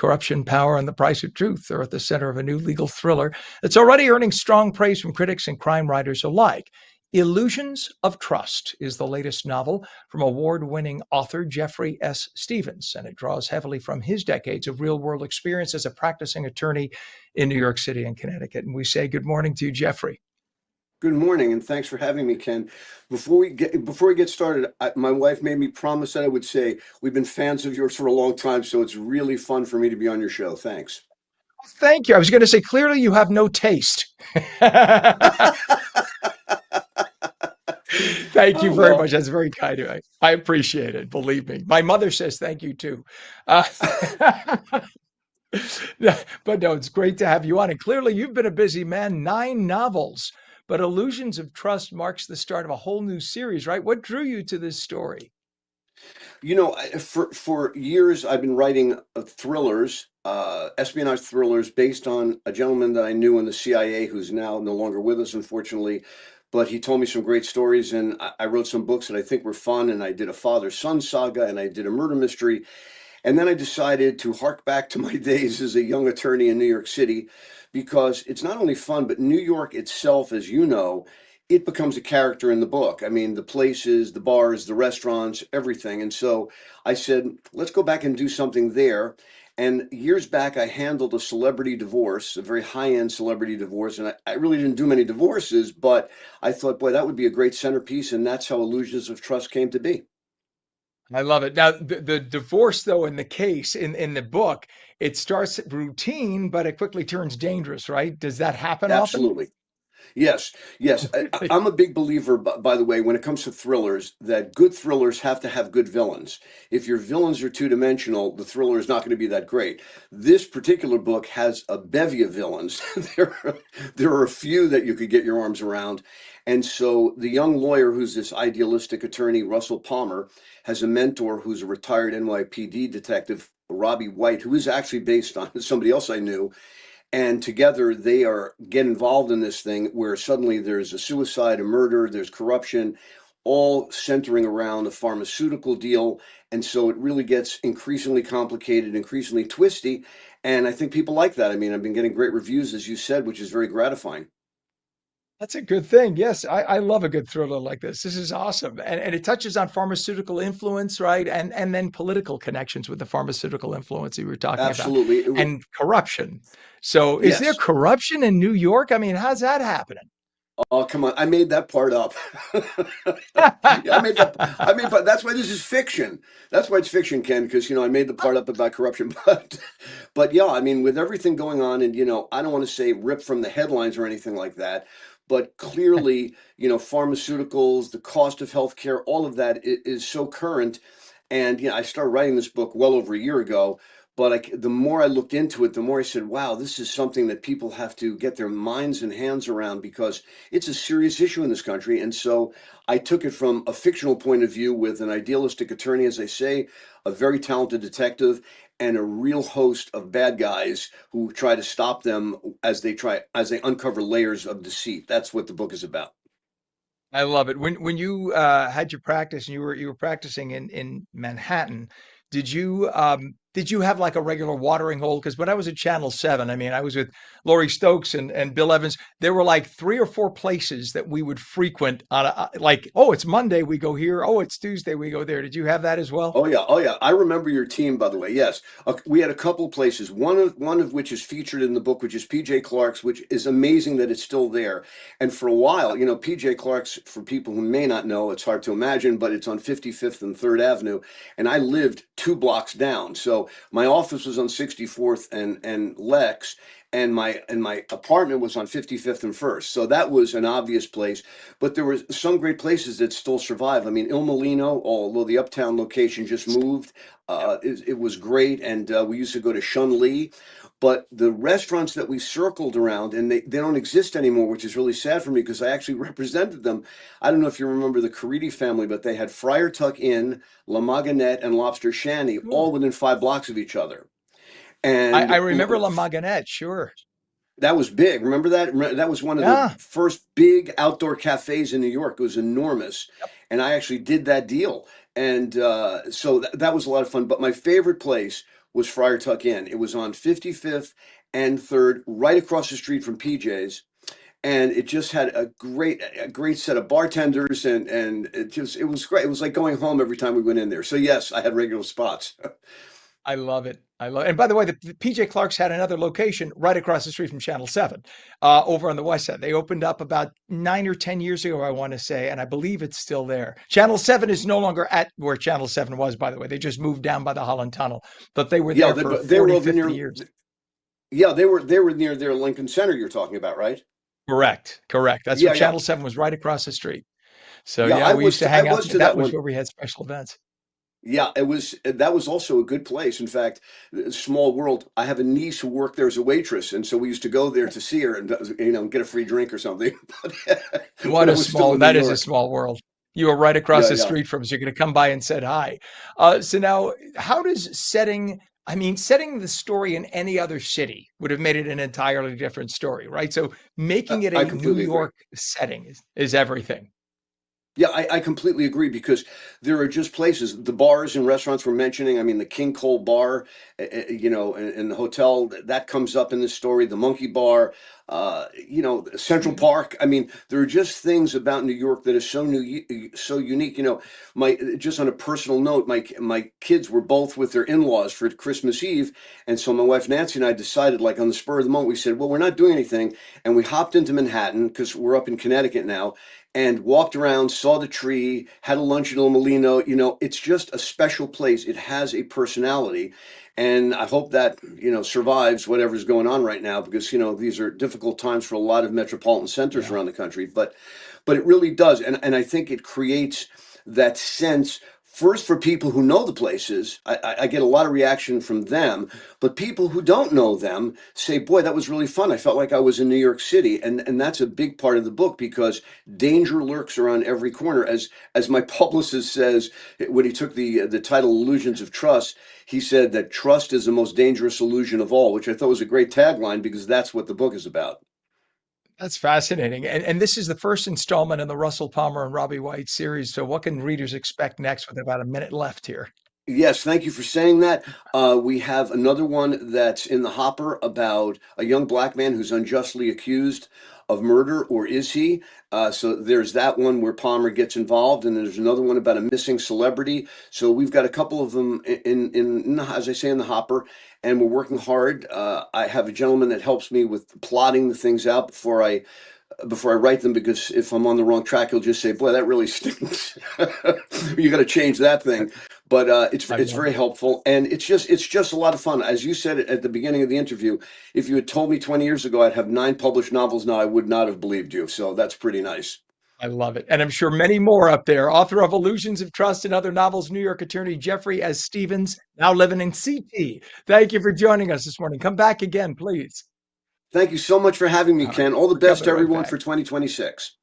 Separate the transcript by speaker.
Speaker 1: Corruption, Power, and the Price of Truth are at the center of a new legal thriller that's already earning strong praise from critics and crime writers alike. Illusions of Trust is the latest novel from award winning author Jeffrey S. Stevens, and it draws heavily from his decades of real world experience as a practicing attorney in New York City and Connecticut. And we say good morning to you, Jeffrey.
Speaker 2: Good morning, and thanks for having me, Ken. Before we get started, my wife made me promise that I would say we've been fans of yours for a long time, so it's really fun for me to be on your show. Thanks.
Speaker 1: Thank you. I was going to say, clearly you have no taste. Thank you
Speaker 2: Oh
Speaker 1: very
Speaker 2: well.
Speaker 1: much. That's very kind of you. I appreciate it. Believe me. My mother says thank you too. Uh, but no, it's great to have you on. And clearly, you've been a busy man, 9 novels. But Illusions of Trust marks the start of a whole new series, right? What drew you to this story?
Speaker 2: For years I've been writing thrillers, espionage thrillers based on a gentleman that I knew in the CIA who's now no longer with us, unfortunately. But he told me some great stories, and I wrote some books that I think were fun. And I did a father-son saga, and I did a murder mystery. And then I decided to hark back to my days as a young attorney in New York City because it's not only fun, but New York itself, as you know, it becomes a character in the book. I mean, the places, the bars, the restaurants, everything. And so I said, let's go back and do something there. And years back, I handled a celebrity divorce, a very high end celebrity divorce. And I really didn't do many divorces, but I thought, boy, that would be a great centerpiece. And that's how Illusions of Trust came to be.
Speaker 1: I love it. Now, the divorce, though, in the case, in the book, it starts routine, but it quickly turns dangerous, right? Does that happen often?
Speaker 2: Absolutely. Yes, yes. I'm a big believer, by the way, when it comes to thrillers, that good thrillers have to have good villains. If your villains are two-dimensional, the thriller is not going to be that great. This particular book has a bevy of villains. There are a few that you could get your arms around. And so the young lawyer, who's this idealistic attorney, Russell Palmer, has a mentor who's a retired NYPD detective, Robbie White, who is actually based on somebody else I knew, and together they are get involved in this thing where suddenly there's a suicide, a murder, there's corruption, all centering around a pharmaceutical deal. And so it really gets increasingly complicated, increasingly twisty. And I think people like that. I mean, I've been getting great reviews, as you said, which is very gratifying.
Speaker 1: That's a good thing. Yes, I love a good thriller like this. This is awesome. And it touches on pharmaceutical influence, right? And then political connections with the pharmaceutical influence you were talking about
Speaker 2: Absolutely.
Speaker 1: and corruption. So is there
Speaker 2: Yes.
Speaker 1: corruption in New York? I mean, how's that happening?
Speaker 2: Oh, come on. I made that part up. Yeah, but that's why this is fiction. That's why it's fiction, Ken, because, I made the part up about corruption. But yeah, I mean, with everything going on, and, I don't want to say rip from the headlines or anything like that, but clearly, pharmaceuticals, the cost of healthcare, all of that is so current. And, I started writing this book well over a year ago. But the more I looked into it, the more I said, wow, this is something that people have to get their minds and hands around because it's a serious issue in this country. And so I took it from a fictional point of view with an idealistic attorney, as I say, a very talented detective, and a real host of bad guys who try to stop them as they uncover layers of deceit. That's what the book is about.
Speaker 1: I love it. When you had your practice and you were practicing in Manhattan, did you have like a regular watering hole? Because when I was at Channel 7, I mean, I was with Laurie Stokes and Bill Evans. There were like 3 or 4 places that we would frequent on like, oh, it's Monday, we go here. Oh, it's Tuesday, we go there. Did you have that as well?
Speaker 2: Oh yeah, oh yeah. I remember your team, by the way. Yes, we had a couple of places. One of which is featured in the book, which is PJ Clark's, which is amazing that it's still there. And for a while, PJ Clark's, for people who may not know, it's hard to imagine, but it's on 55th and Third Avenue, and I lived 2 blocks down. So my office was on 64th and Lex, and my apartment was on 55th and First. So that was an obvious place. But there were some great places that still survive. I mean, Il Molino, although the uptown location just moved, it was great. And we used to go to Shun Lee. But the restaurants that we circled around, and they don't exist anymore, which is really sad for me because I actually represented them. I don't know if you remember the Caridi family, but they had Friar Tuck Inn, La Maganette, and Lobster Shanty,
Speaker 1: Sure.
Speaker 2: all within 5 blocks of each other.
Speaker 1: I
Speaker 2: And
Speaker 1: remember La Maganette, sure.
Speaker 2: that was big. Remember that? That was one of the
Speaker 1: Yeah.
Speaker 2: first big outdoor cafes in New York. It was enormous. And I actually did that deal. And so that was a lot of fun. But my favorite place was Friar Tuck Inn. It was on 55th and 3rd, right across the street from PJ's, and it just had a great set of bartenders, and it was great. It was like going home every time we went in there. So yes, I had regular spots.
Speaker 1: I love it. I love. And by the way, the PJ Clark's had another location right across the street from Channel 7, over on the west side. They opened up about 9 or 10 years ago, I want to say, and I believe it's still there. Channel 7 is no longer at where Channel 7 was, by the way. They just moved down by the Holland Tunnel, but they were
Speaker 2: Yeah,
Speaker 1: there
Speaker 2: they,
Speaker 1: for
Speaker 2: but they were
Speaker 1: 40,
Speaker 2: over
Speaker 1: 50
Speaker 2: near.
Speaker 1: years.
Speaker 2: Yeah, they were near their Lincoln Center. You're talking about, right?
Speaker 1: Correct. Correct. That's
Speaker 2: Yeah,
Speaker 1: what
Speaker 2: yeah,
Speaker 1: Channel 7 was right across the street. So
Speaker 2: yeah.
Speaker 1: yeah,
Speaker 2: I
Speaker 1: we used
Speaker 2: was
Speaker 1: to
Speaker 2: I
Speaker 1: hang out
Speaker 2: was
Speaker 1: there.
Speaker 2: to
Speaker 1: That
Speaker 2: that
Speaker 1: was
Speaker 2: one.
Speaker 1: where we had special events.
Speaker 2: Yeah, that was also a good place. In fact, small world. I have a niece who worked there as a waitress, and so we used to go there to see her and get a free drink or something. But
Speaker 1: What
Speaker 2: it
Speaker 1: a
Speaker 2: was still
Speaker 1: small,
Speaker 2: in New
Speaker 1: that is a
Speaker 2: York.
Speaker 1: small world. You were right across
Speaker 2: Yeah,
Speaker 1: the
Speaker 2: yeah.
Speaker 1: street from us. You're going to come by and said hi. So now, how does setting, I mean, setting the story in any other city would have made it an entirely different story, right? So making it
Speaker 2: I
Speaker 1: a New
Speaker 2: completely agree.
Speaker 1: York setting is everything.
Speaker 2: Yeah, I completely agree because there are just places, the bars and restaurants we're mentioning. I mean, the King Cole Bar, and the hotel that comes up in this story, the Monkey Bar, Central
Speaker 1: Mhm.
Speaker 2: Park. I mean, there are just things about New York that is so unique. My just on a personal note, my kids were both with their in-laws for Christmas Eve, and so my wife Nancy and I decided, like on the spur of the moment, we said, well, we're not doing anything, and we hopped into Manhattan because we're up in Connecticut now and walked around, saw the tree, had a lunch at Il Molino. It's just a special place. It has a personality. And I hope that, survives whatever's going on right now because, these are difficult times for a lot of metropolitan centers
Speaker 1: Yeah.
Speaker 2: around the country. But it really does. And I think it creates that sense. First, for people who know the places, I get a lot of reaction from them. But people who don't know them say, "Boy, that was really fun. I felt like I was in New York City," and that's a big part of the book because danger lurks around every corner. As my publicist says when he took the title "Illusions of Trust," he said that trust is the most dangerous illusion of all, which I thought was a great tagline because that's what the book is about.
Speaker 1: That's fascinating. And this is the first installment in the Russell Palmer and Robbie White series. So what can readers expect next with about a minute left here?
Speaker 2: Yes, thank you for saying that. We have another one that's in the hopper about a young black man who's unjustly accused of murder, or is he? So there's that one where Palmer gets involved, and there's another one about a missing celebrity. So we've got a couple of them as I say, in the hopper, and we're working hard. I have a gentleman that helps me with plotting the things out before I write them because if I'm on the wrong track, he'll just say, "Boy, that really stinks. You got to change that
Speaker 1: I,
Speaker 2: thing." But
Speaker 1: I
Speaker 2: it's
Speaker 1: love
Speaker 2: very
Speaker 1: it.
Speaker 2: helpful, and it's just a lot of fun. As you said at the beginning of the interview, if you had told me 20 years ago I'd have 9 published novels now, I would not have believed you. So that's pretty nice.
Speaker 1: I love it. And I'm sure many more up there. Author of Illusions of Trust and other novels, New York attorney Jeffrey S. Stevens, now living in CT. Thank you for joining us this morning. Come back again, please.
Speaker 2: Thank you so much for having me,
Speaker 1: All right.
Speaker 2: Ken. All the
Speaker 1: We're
Speaker 2: best
Speaker 1: coming
Speaker 2: to
Speaker 1: right
Speaker 2: everyone
Speaker 1: back.
Speaker 2: for 2026.